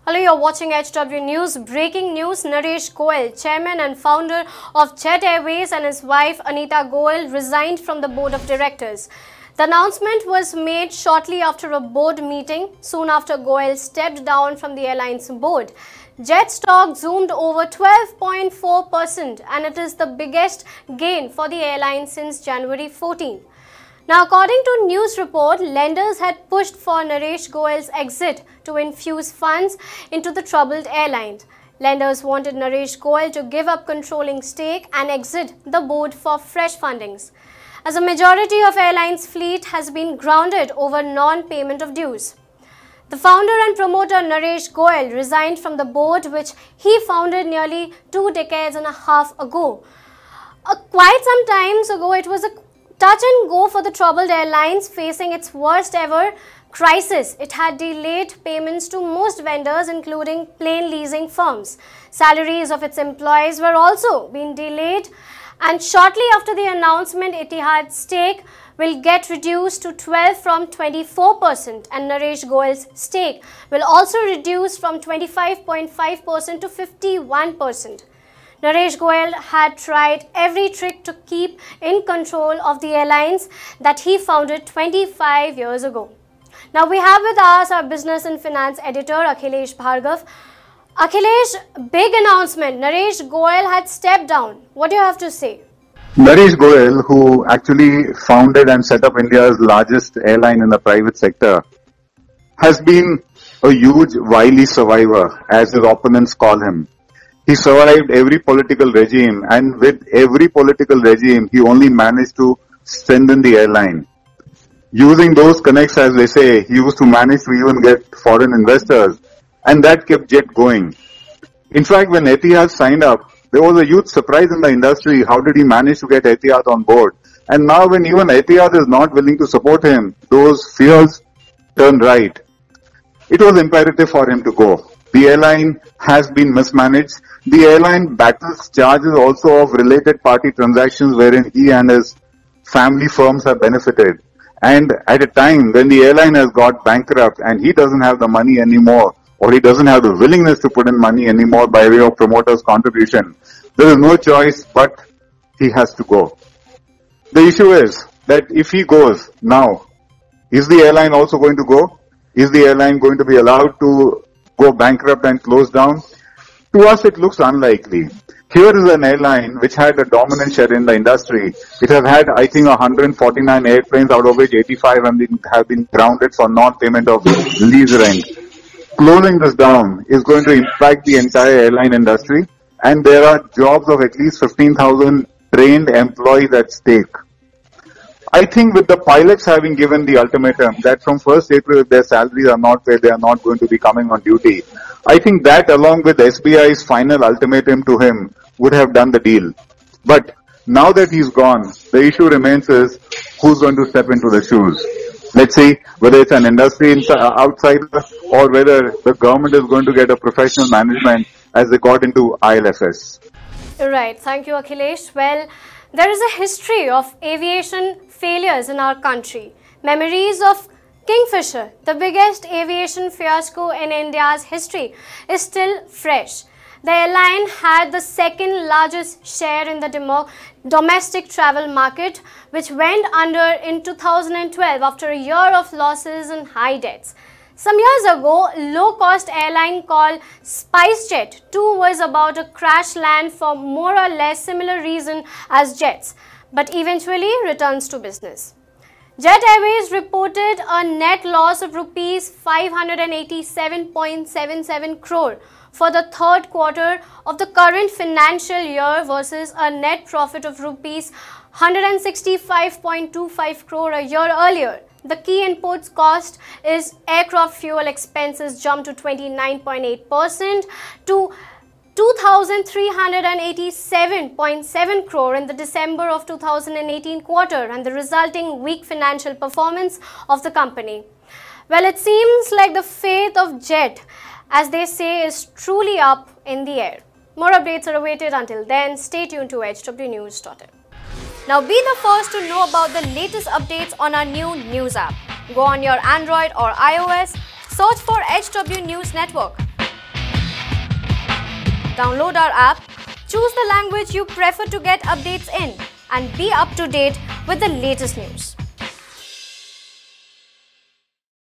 Hello, you're watching HW News. Breaking news, Naresh Goyal, chairman and founder of Jet Airways, and his wife Anita Goyal resigned from the board of directors. The announcement was made shortly after a board meeting, soon after Goyal stepped down from the airline's board. Jet stock zoomed over 12.4% and it is the biggest gain for the airline since January 14. Now, according to news report, lenders had pushed for Naresh Goyal's exit to infuse funds into the troubled airline. Lenders wanted Naresh Goyal to give up controlling stake and exit the board for fresh fundings, as a majority of airlines' fleet has been grounded over non-payment of dues. The founder and promoter Naresh Goyal resigned from the board, which he founded nearly 2 decades and a half ago. Quite some time ago, it was a touch and go for the troubled airlines facing its worst ever crisis. It had delayed payments to most vendors, including plane leasing firms. Salaries of its employees were also being delayed, and shortly after the announcement, Etihad's stake will get reduced to 12 from 24%, and Naresh Goyal's stake will also reduce from 25.5% to 51%. Naresh Goyal had tried every trick to keep in control of the airlines that he founded 25 years ago. Now we have with us our business and finance editor Akhilesh Bhargav. Akhilesh, big announcement. Naresh Goyal had stepped down. What do you have to say? Naresh Goyal, who actually founded and set up India's largest airline in the private sector, has been a huge wily survivor, as his opponents call him. He survived every political regime, and with every political regime, he only managed to strengthen the airline. Using those connects, as they say, he used to manage to even get foreign investors, and that kept Jet going. In fact, when Etihad signed up, there was a huge surprise in the industry. How did he manage to get Etihad on board? And now when even Etihad is not willing to support him, those fears turn right. It was imperative for him to go. The airline has been mismanaged. The airline battles charges also of related party transactions wherein he and his family firms have benefited. And at a time when the airline has got bankrupt and he doesn't have the money anymore, or he doesn't have the willingness to put in money anymore by way of promoters' contribution, there is no choice but he has to go. The issue is that if he goes now, is the airline also going to go? Is the airline going to be allowed to go bankrupt and close down? To us, it looks unlikely. Here is an airline which had a dominant share in the industry. It has had, I think, 149 airplanes, out of which 85 have been grounded for non-payment of lease rent. Closing this down is going to impact the entire airline industry, and there are jobs of at least 15,000 trained employees at stake. I think with the pilots having given the ultimatum that from 1st April, if their salaries are not paid, they are not going to be coming on duty, I think that along with SBI's final ultimatum to him would have done the deal. But now that he's gone, the issue remains is who's going to step into the shoes. Let's see whether it's an industry outsider or whether the government is going to get a professional management as they got into ILFS. Right. Thank you, Akhilesh. Well, there is a history of aviation failures in our country. Memories of Kingfisher, the biggest aviation fiasco in India's history, is still fresh. The airline had the second largest share in the domestic travel market, which went under in 2012 after a year of losses and high debts. Some years ago, low-cost airline called SpiceJet too was about to crash land for more or less similar reason as Jets, but eventually returns to business. Jet Airways reported a net loss of rupees 587.77 crore for the third quarter of the current financial year versus a net profit of rupees 165.25 crore a year earlier. The key inputs cost is aircraft fuel expenses jumped to 29.8% to 2,387.7 crore in the December of 2018 quarter, and the resulting weak financial performance of the company. Well, it seems like the fate of Jet, as they say, is truly up in the air. More updates are awaited. Until then, stay tuned to hwnews.in. Now be the first to know about the latest updates on our new news app. Go on your Android or iOS, search for HW News Network. Download our app, choose the language you prefer to get updates in, and be up to date with the latest news.